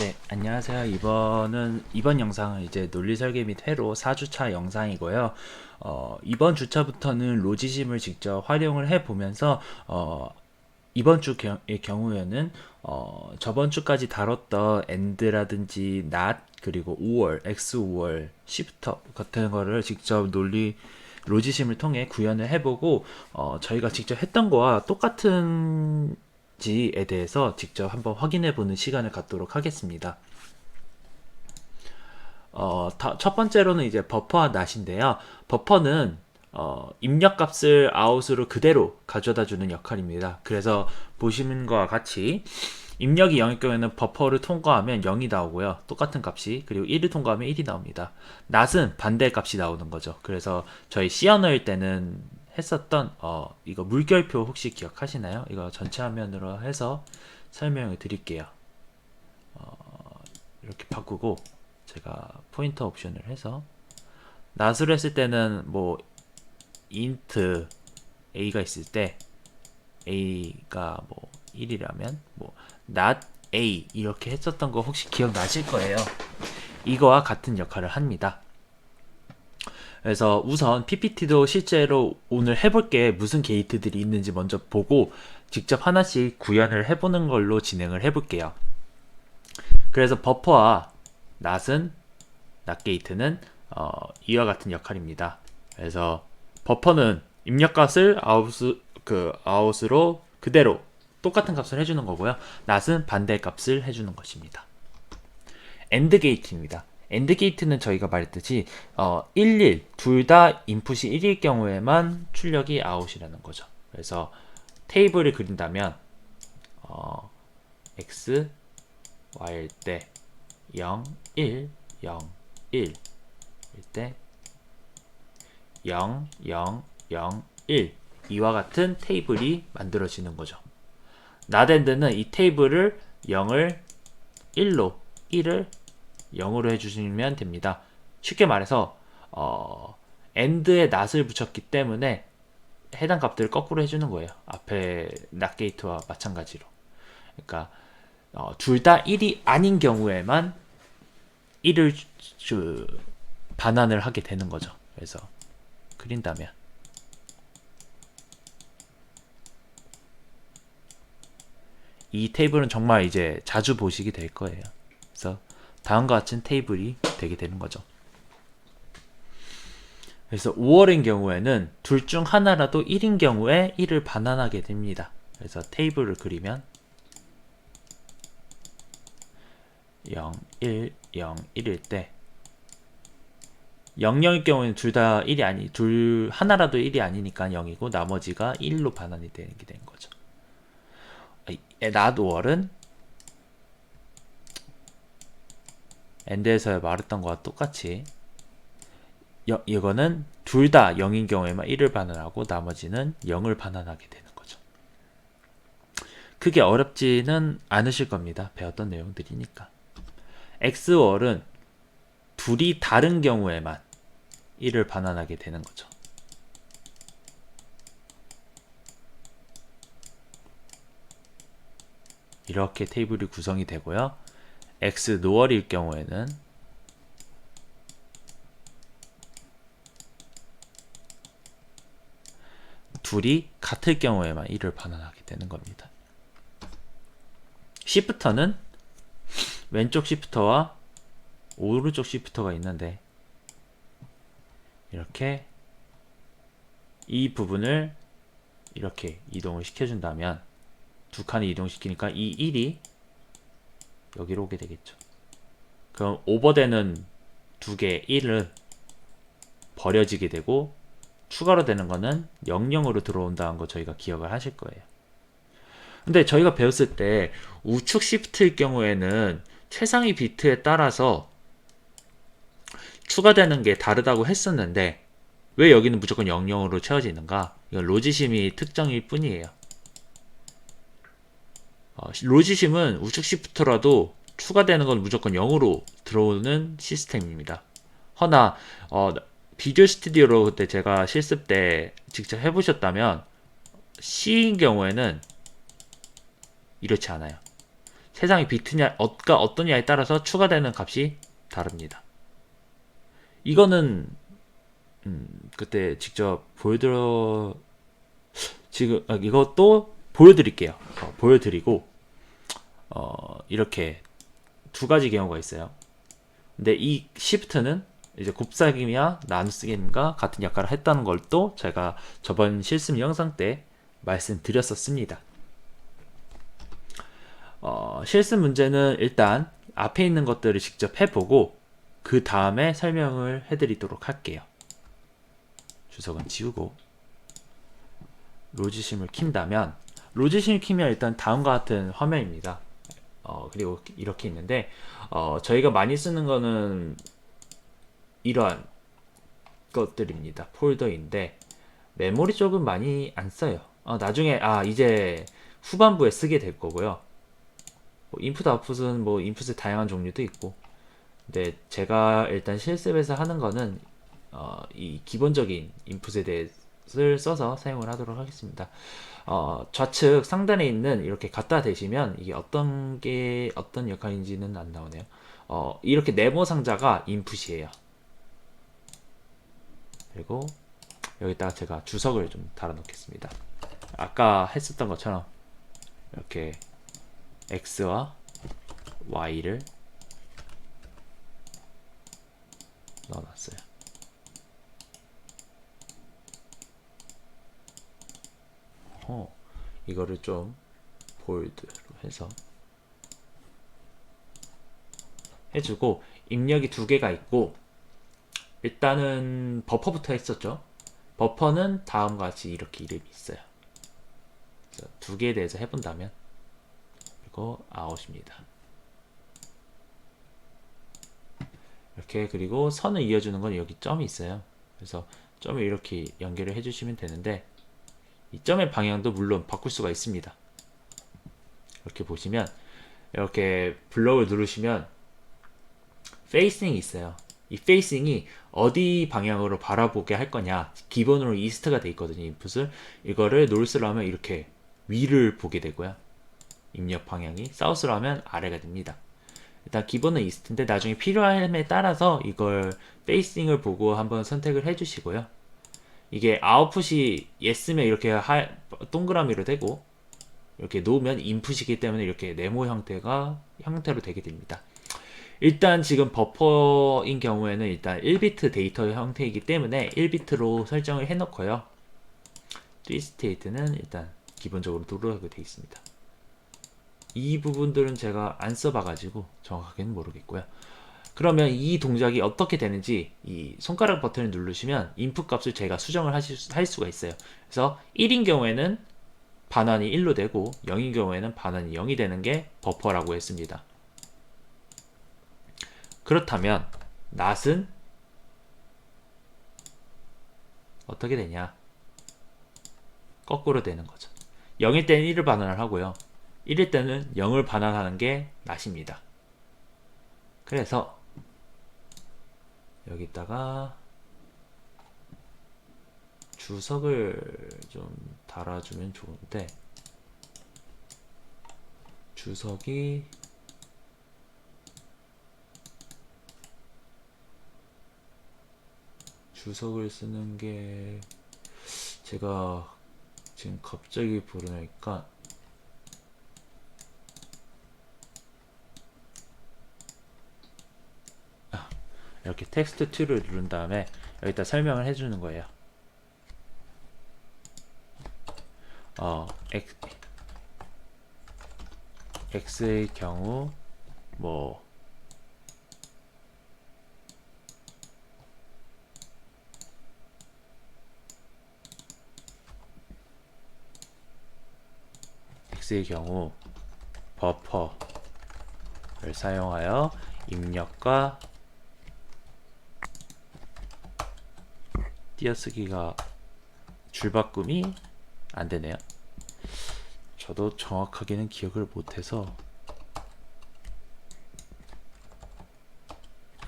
네, 안녕하세요. 이번 영상은 이제 논리 설계 및 회로 4주차 영상이고요. 이번 주차부터는 로지심을 직접 활용을 해 보면서 이번 주의 경우에는 저번 주까지 다뤘던 AND라든지 NOT 그리고 OR, X OR, 시프터 같은 거를 직접 로지심을 통해 구현을 해보고 저희가 직접 했던 거와 똑같은 지에 대해서 직접 한번 확인해 보는 시간을 갖도록 하겠습니다. 첫 번째로는 이제 버퍼와 낫인데요. 버퍼는 입력값을 아웃으로 그대로 가져다 주는 역할입니다. 그래서 보시는 것과 같이 입력이 0일 경우에는 버퍼를 통과하면 0이 나오고요. 똑같은 값이. 그리고 1을 통과하면 1이 나옵니다. 낫은 반대 값이 나오는 거죠. 그래서 저희 C 언어일 때는 했었던 이거 물결표 혹시 기억하시나요? 이거 전체 화면으로 해서 설명을 드릴게요. 이렇게 바꾸고 제가 포인터 옵션을 해서 낫으로 했을 때는 뭐 int a가 있을 때 a가 뭐 1이라면 뭐 not a 이렇게 했었던 거 혹시 기억나실 거예요. 이거와 같은 역할을 합니다. 그래서 우선 PPT도 실제로 오늘 해볼 게 무슨 게이트들이 있는지 먼저 보고 직접 하나씩 구현을 해보는 걸로 진행을 해볼게요. 그래서 버퍼와 낫은 낫 게이트는 이와 같은 역할입니다. 그래서 버퍼는 입력값을 아웃으로 그대로 똑같은 값을 해주는 거고요. 낫은 반대 값을 해주는 것입니다. AND 게이트입니다. AND 게이트는 저희가 말했듯이 11 둘 다 인풋이 1일 경우에만 출력이 아웃이라는 거죠. 그래서 테이블을 그린다면 x y일 때 0, 1, 0, 1일 때 0, 0, 0, 1 이와 같은 테이블이 만들어지는 거죠. 나덴드는 이 테이블을 0을 1로 1을 0으로 해주시면 됩니다. 쉽게 말해서 AND에 not을 붙였기 때문에 해당 값들을 거꾸로 해주는 거예요. 앞에 not 게이트와 마찬가지로. 그러니까 둘 다 1이 아닌 경우에만 1을 반환을 하게 되는 거죠. 그래서 그린다면 이 테이블은 정말 이제 자주 보시게 될 거예요. 그래서 다음과 같은 테이블이 되게 되는 거죠. 그래서 5월인 경우에는 둘 중 하나라도 1인 경우에 1을 반환하게 됩니다. 그래서 테이블을 그리면 0, 1, 0, 1일 때 0, 0일 경우에는 둘 하나라도 1이 아니니까 0이고 나머지가 1로 반환이 되는 게 된 거죠. not 5월은 엔드에서 말했던 거와 똑같이 이거는 둘 다 0인 경우에만 1을 반환하고 나머지는 0을 반환하게 되는 거죠. 크게 어렵지는 않으실 겁니다. 배웠던 내용들이니까. XOR은 둘이 다른 경우에만 1을 반환하게 되는 거죠. 이렇게 테이블이 구성이 되고요. X 노얼일 경우에는 둘이 같을 경우에만 1을 반환하게 되는 겁니다. 시프터는 왼쪽 시프터와 오른쪽 시프터가 있는데 이렇게 이 부분을 이렇게 이동을 시켜준다면 두 칸을 이동시키니까 이 1이 여기로 오게 되겠죠. 그럼 오버되는 두 개의 1은 버려지게 되고 추가로 되는 거는 00으로 들어온다는 거 저희가 기억을 하실 거예요. 근데 저희가 배웠을 때 우측 시프트일 경우에는 최상위 비트에 따라서 추가되는 게 다르다고 했었는데 왜 여기는 무조건 00으로 채워지는가? 이건 로지심이 특정일 뿐이에요. 로지심은 우측 시프트라도 추가되는 건 무조건 0으로 들어오는 시스템입니다. 허나 비주얼 스튜디오로 그때 제가 실습 때 직접 해보셨다면 C인 경우에는 이렇지 않아요. 세상의 비트가 어떠냐에 따라서 추가되는 값이 다릅니다. 이거는 그때 직접 이것도 보여드릴게요. 보여드리고 이렇게 두 가지 경우가 있어요. 근데 이 시프트는 이제 곱셈이나 나눗셈과 같은 역할을 했다는 걸 또 제가 저번 실습 영상 때 말씀드렸었습니다. 실습 문제는 일단 앞에 있는 것들을 직접 해보고 그 다음에 설명을 해드리도록 할게요. 주석은 지우고 로지심을 킨다면, 로지심을 키면 일단 다음과 같은 화면입니다. 그리고 이렇게 있는데 저희가 많이 쓰는 거는 이러한 것들입니다. 폴더인데 메모리 쪽은 많이 안 써요. 나중에 이제 후반부에 쓰게 될 거고요. 인풋 아웃풋은 뭐 인풋의 다양한 종류도 있고, 근데 제가 일단 실습에서 하는 거는 이 기본적인 인풋에 대해서 써서 사용을 하도록 하겠습니다. 좌측 상단에 있는 이렇게 갖다 대시면 이게 어떤 역할인지는 안 나오네요. 이렇게 네모 상자가 인풋이에요. 그리고 여기다가 제가 주석을 좀 달아 놓겠습니다. 아까 했었던 것처럼 이렇게 X와 Y를 넣어놨어요. 이거를 좀 볼드로 해서 해주고, 입력이 두 개가 있고, 일단은 버퍼부터 했었죠. 버퍼는 다음과 같이 이렇게 이름이 있어요. 두 개에 대해서 해본다면, 그리고 아웃입니다. 이렇게, 그리고 선을 이어주는 건 여기 점이 있어요. 그래서 점을 이렇게 연결을 해주시면 되는데, 이 점의 방향도 물론 바꿀 수가 있습니다. 이렇게 보시면, 이렇게 블럭을 누르시면 페이싱이 있어요. 이 페이싱이 어디 방향으로 바라보게 할 거냐, 기본으로 이스트가 돼 있거든요. 인풋을 이거를 노스로 하면 이렇게 위를 보게 되고요. 입력 방향이 사우스로 하면 아래가 됩니다. 일단 기본은 이스트인데 나중에 필요함에 따라서 이걸 페이싱을 보고 한번 선택을 해주시고요. 이게 아웃풋이 yes면 이렇게 동그라미로 되고, 이렇게 놓으면 인풋이기 때문에 이렇게 네모 형태로 되게 됩니다. 일단 지금 버퍼인 경우에는 일단 1비트 데이터 형태이기 때문에 1비트로 설정을 해놓고요. twistState는 일단 기본적으로 누르게 되어 있습니다. 이 부분들은 제가 안 써봐가지고 정확하게는 모르겠고요. 그러면 이 동작이 어떻게 되는지 이 손가락 버튼을 누르시면 인풋 값을 제가 수정을 할 수가 있어요. 그래서 1인 경우에는 반환이 1로 되고 0인 경우에는 반환이 0이 되는 게 버퍼라고 했습니다. 그렇다면 not은 어떻게 되냐? 거꾸로 되는 거죠. 0일 때는 1을 반환을 하고요. 1일 때는 0을 반환하는 게 not입니다. 그래서 여기다가 주석을 좀 달아주면 좋은데, 주석을 쓰는 게 제가 지금 갑자기 부르니까 이렇게 텍스트 2를 누른 다음에 여기다 설명을 해주는 거예요. X의 경우 뭐 X의 경우 버퍼를 사용하여 입력과 띄어쓰기가 줄바꿈이 안 되네요. 저도 정확하게는 기억을 못해서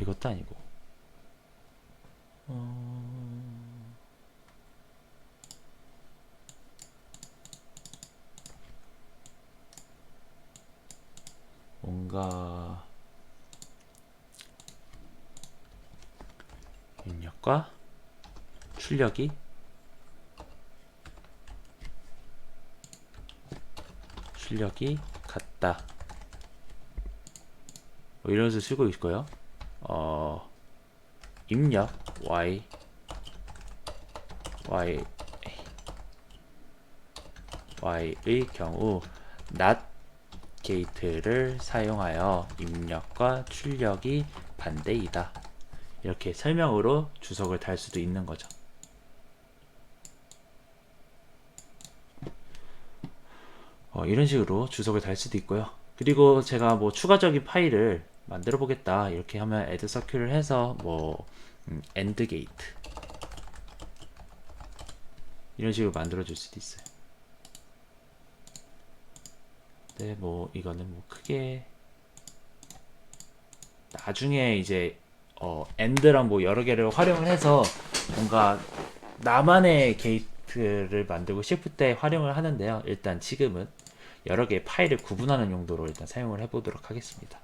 이것도 아니고 뭔가 입력과 출력이 같다. 뭐 이런 식으로 쓰고 있고요. 입력 y의 경우 not 게이트를 사용하여 입력과 출력이 반대이다. 이렇게 설명으로 주석을 달 수도 있는 거죠. 이런 식으로 주석을 달 수도 있고요. 그리고 제가 뭐 추가적인 파일을 만들어 보겠다 이렇게 하면 add circuit를 해서 뭐 end gate 이런 식으로 만들어 줄 수도 있어요. 근데 뭐 이거는 뭐 크게 나중에 이제 end랑 뭐 여러 개를 활용을 해서 뭔가 나만의 게이트를 만들고 싶을 때 활용을 하는데요. 일단 지금은 여러 개의 파일을 구분하는 용도로 일단 사용을 해보도록 하겠습니다.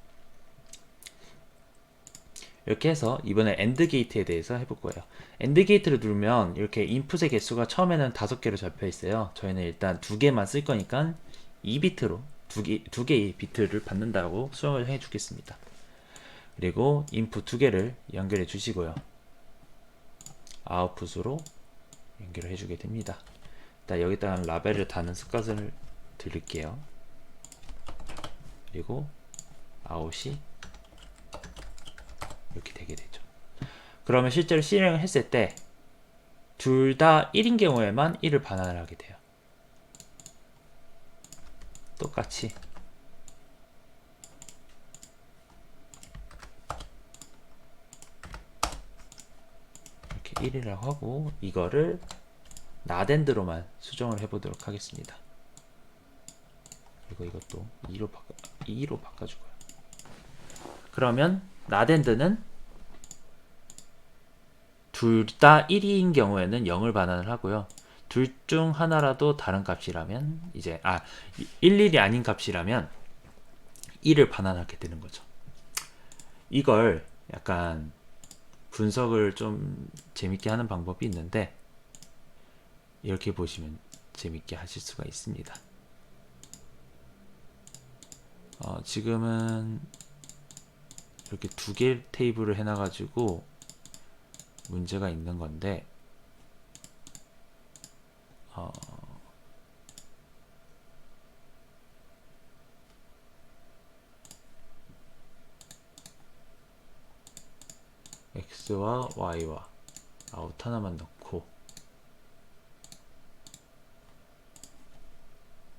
이렇게 해서 이번에 AND 게이트에 대해서 해볼 거예요. AND 게이트를 누르면 이렇게 인풋의 개수가 처음에는 5개로 잡혀 있어요. 저희는 일단 2개만 쓸 거니까 2비트로 두 개의 비트를 받는다고 수정을 해 주겠습니다. 그리고 인풋 2개를 연결해 주시고요. 아웃풋으로 연결을 해주게 됩니다. 일단 여기다가 라벨을 다는 습관을 드릴게요. 그리고 아웃이 이렇게 되게 되죠. 그러면 실제로 실행을 했을 때 둘 다 1인 경우에만 1을 반환을 하게 돼요. 똑같이 이렇게 1이라고 하고 이거를 나덴드로만 수정을 해보도록 하겠습니다. 그리고 이것도 2로 바꿔주고요. 그러면 나덴드는 둘 다 1인 경우에는 0을 반환을 하고요. 둘 중 하나라도 다른 값이라면 이제 일일이 아닌 값이라면 1을 반환하게 되는 거죠. 이걸 약간 분석을 좀 재밌게 하는 방법이 있는데 이렇게 보시면 재밌게 하실 수가 있습니다. 지금은 이렇게 2개 테이블을 해놔가지고 문제가 있는 건데 x와 y와 아웃 하나만 넣고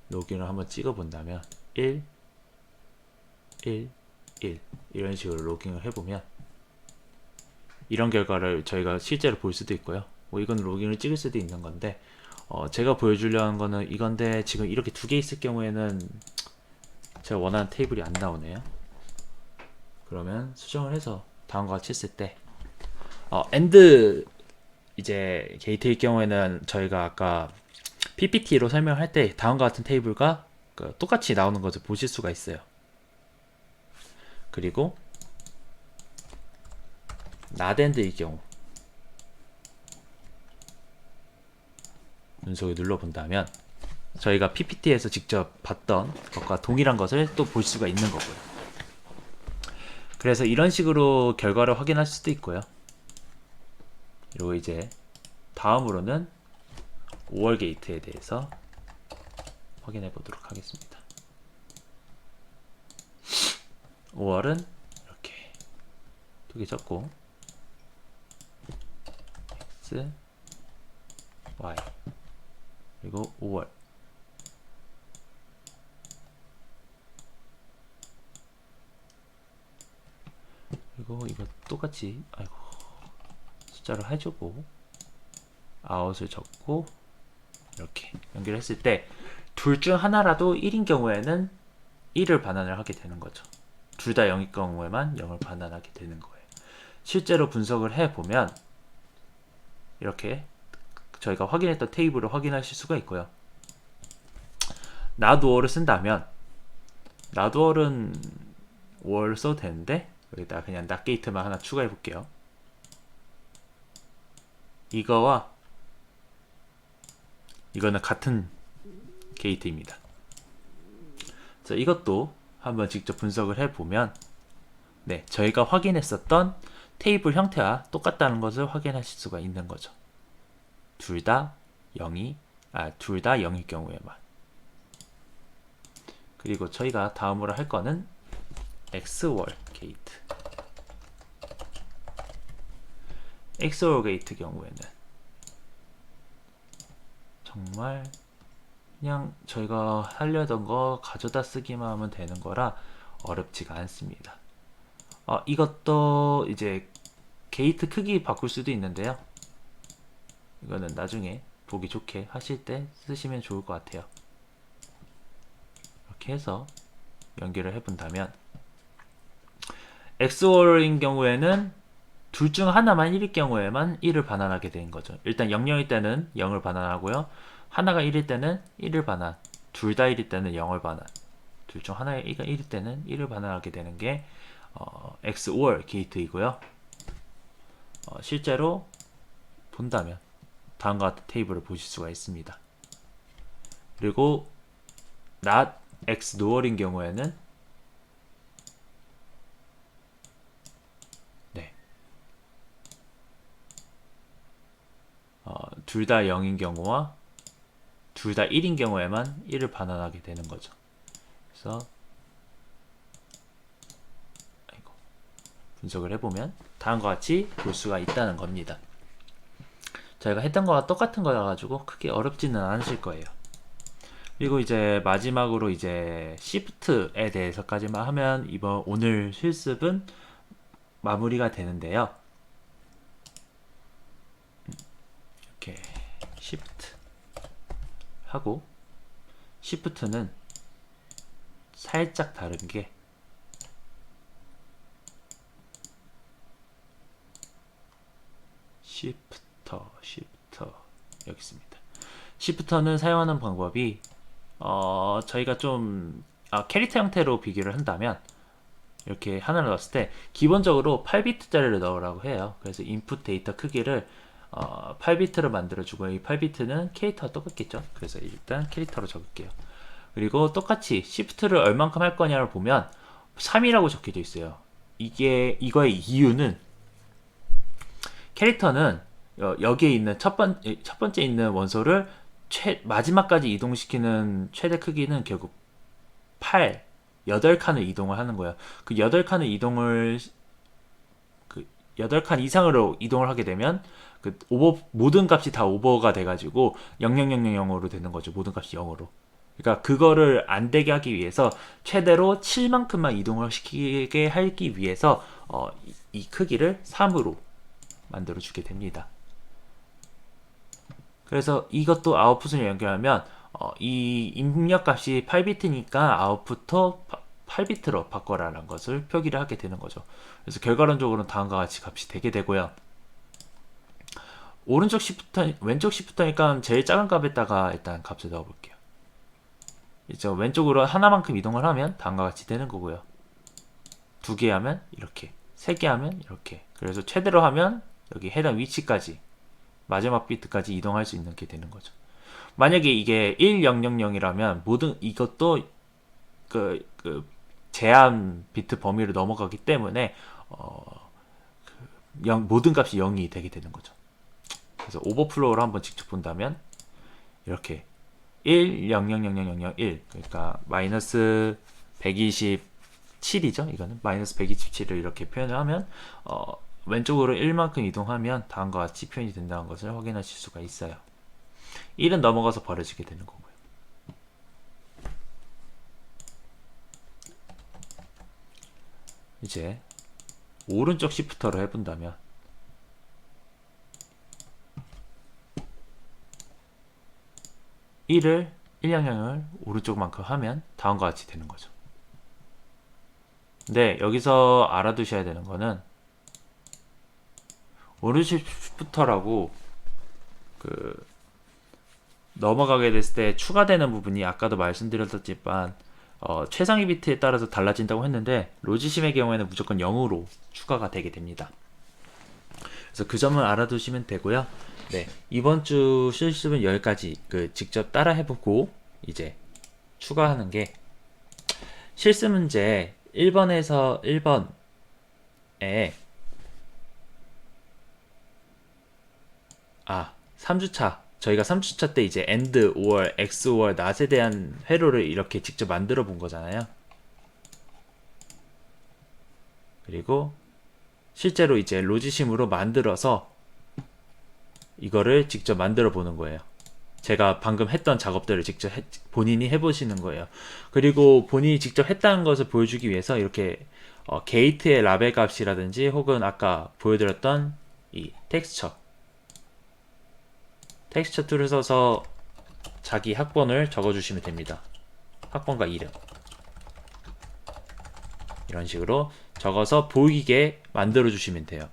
로gin을 한번 찍어 본다면 1 이런 식으로 로깅을 해보면 이런 결과를 저희가 실제로 볼 수도 있고요. 뭐 이건 로깅을 찍을 수도 있는 건데 제가 보여주려는 거는 이건데 지금 이렇게 2개 있을 경우에는 제가 원하는 테이블이 안 나오네요. 그러면 수정을 해서 다음과 같이 했을 때 AND 이제 게이트일 경우에는 저희가 아까 PPT로 설명할 때 다음과 같은 테이블과 똑같이 나오는 것을 보실 수가 있어요. 그리고 나덴드의 경우 눈속에 눌러본다면 저희가 PPT에서 직접 봤던 것과 동일한 것을 또 볼 수가 있는 거고요. 그래서 이런 식으로 결과를 확인할 수도 있고요. 그리고 이제 다음으로는 5월 게이트에 대해서 확인해 보도록 하겠습니다. 5월은 이렇게 2개 적고 x, y 그리고 5월 그리고 이거 똑같이 숫자를 해주고 아웃을 적고 이렇게 연결했을 때 둘 중 하나라도 1인 경우에는 1을 반환을 하게 되는 거죠. 둘 다 0일 경우에만 0을 반환하게 되는 거예요. 실제로 분석을 해보면 이렇게 저희가 확인했던 테이블을 확인하실 수가 있고요. not all을 쓴다면 not all은 월 써도 되는데 여기다 그냥 not 게이트만 하나 추가해 볼게요. 이거와 이거는 같은 게이트입니다. 그래서 이것도 한번 직접 분석을 해보면 네, 저희가 확인했었던 테이블 형태와 똑같다는 것을 확인하실 수가 있는 거죠. 둘 다 0이 둘 다 0일 경우에만. 그리고 저희가 다음으로 할 거는 XOR 게이트. XOR 게이트 경우에는 정말 그냥 저희가 하려던 거 가져다 쓰기만 하면 되는 거라 어렵지가 않습니다. 이것도 이제 게이트 크기 바꿀 수도 있는데요. 이거는 나중에 보기 좋게 하실 때 쓰시면 좋을 것 같아요. 이렇게 해서 연결을 해본다면 XOR인 경우에는 둘 중 하나만 1일 경우에만 1을 반환하게 되는 거죠. 일단 00일 때는 0을 반환하고요. 하나가 1일 때는 1을 반환, 둘 다 1일 때는 0을 반환, 둘 중 하나가 1일 때는 1을 반환하게 되는 게 XOR 게이트이고요. 실제로 본다면 다음과 같은 테이블을 보실 수가 있습니다. 그리고 not XNOR인 경우에는 네, 둘 다 0인 경우와 둘 다 1인 경우에만 1을 반환하게 되는 거죠. 그래서 분석을 해보면 다음과 같이 볼 수가 있다는 겁니다. 저희가 했던 거와 똑같은 거라 가지고 크게 어렵지는 않으실 거예요. 그리고 이제 마지막으로 이제 시프트에 대해서까지만 하면 오늘 실습은 마무리가 되는데요. 이렇게 시프트 하고 시프트는 살짝 다른 게 시프터 여기 있습니다. 시프터는 사용하는 방법이 저희가 좀 캐릭터 형태로 비교를 한다면 이렇게 하나를 넣었을 때 기본적으로 8비트짜리를 넣으라고 해요. 그래서 인풋 데이터 크기를 8비트로 만들어주고 이 8비트는 캐릭터와 똑같겠죠. 그래서 일단 캐릭터로 적을게요. 그리고 똑같이 시프트를 얼만큼 할 거냐를 보면 3이라고 적혀져 있어요. 이거의 이유는 캐릭터는 여기에 있는 첫 번째 있는 원소를 마지막까지 이동시키는 최대 크기는 결국 8칸을 이동을 하는 거예요. 그 8칸을 그 8칸 이상으로 이동을 하게 되면 모든 값이 다 오버가 돼가지고 0000으로 되는 거죠. 모든 값이 0으로. 그러니까 그거를 안 되게 하기 위해서 최대로 7만큼만 이동을 시키게 하기 위해서 이 크기를 3으로 만들어 주게 됩니다. 그래서 이것도 아웃풋을 연결하면 이 입력값이 8비트니까 아웃풋도 8비트로 바꿔라라는 것을 표기를 하게 되는 거죠. 그래서 결과론적으로는 다음과 같이 값이 되게 되고요. 오른쪽 시프터, 왼쪽 시프터니까 제일 작은 값에다가 일단 값을 넣어볼게요. 이제 왼쪽으로 하나만큼 이동을 하면 다음과 같이 되는 거고요. 2개 하면 이렇게, 3개 하면 이렇게. 그래서 최대로 하면 여기 해당 위치까지 마지막 비트까지 이동할 수 있는 게 되는 거죠. 만약에 이게 1000이라면 이것도 제한 비트 범위를 넘어가기 때문에 모든 값이 0이 되게 되는 거죠. 그래서 오버플로우를 한번 직접 본다면 이렇게 1000001 그러니까 마이너스 127이죠. 이거는 마이너스 127을 이렇게 표현을 하면 왼쪽으로 1만큼 이동하면 다음과 같이 표현이 된다는 것을 확인하실 수가 있어요. 1은 넘어가서 버려지게 되는 거고요. 이제 오른쪽 시프터로 해본다면 100을 오른쪽만큼 하면 다음과 같이 되는 거죠. 근데 여기서 알아두셔야 되는 거는 오른쪽 시프터라고 넘어가게 됐을 때 추가되는 부분이 아까도 말씀드렸지만 최상위 비트에 따라서 달라진다고 했는데 로지심의 경우에는 무조건 0으로 추가가 되게 됩니다. 그래서 그 점을 알아두시면 되고요. 네, 이번 주 실습은 여기까지 직접 따라 해보고 이제 추가하는 게 실습 문제 1번에서 1번에 3주차 저희가 3주차 때 이제 AND, OR, XOR, NOT에 대한 회로를 이렇게 직접 만들어 본 거잖아요. 그리고 실제로 이제 로지심으로 만들어서 이거를 직접 만들어 보는 거예요. 제가 방금 했던 작업들을 직접 본인이 해보시는 거예요. 그리고 본인이 직접 했다는 것을 보여주기 위해서 이렇게 게이트의 라벨 값이라든지 혹은 아까 보여드렸던 이 텍스처 툴을 써서 자기 학번을 적어주시면 됩니다. 학번과 이름 이런 식으로 적어서 보이게 만들어 주시면 돼요.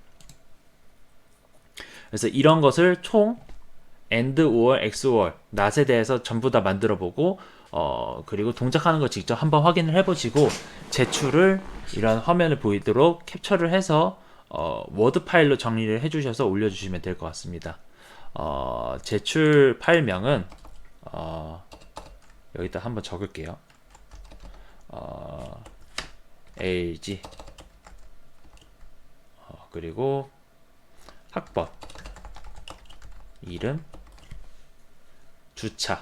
그래서 이런 것을 총 AND, OR, XOR, NOT에 대해서 전부 다 만들어 보고 그리고 동작하는 거 직접 한번 확인을 해보시고 제출을 이런 화면을 보이도록 캡처를 해서 워드 파일로 정리를 해주셔서 올려주시면 될 것 같습니다. 제출 파일명은 여기다 한번 적을게요. LG 그리고 학번 이름 주차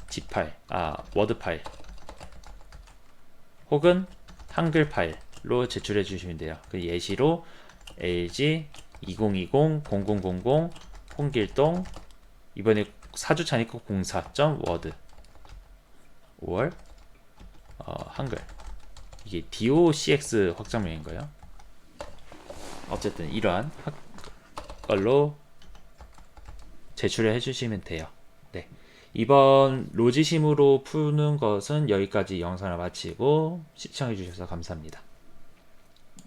.g 파일 워드 파일 혹은 한글 파일로 제출해 주시면 돼요. 그 예시로 LG 2020-0000 홍길동 이번에 4주차니까 04.word 5월 한글 이게 docx 확장명인가요? 어쨌든 이러한 걸로 제출해 주시면 돼요. 네. 이번 로지심으로 푸는 것은 여기까지 영상을 마치고 시청해 주셔서 감사합니다.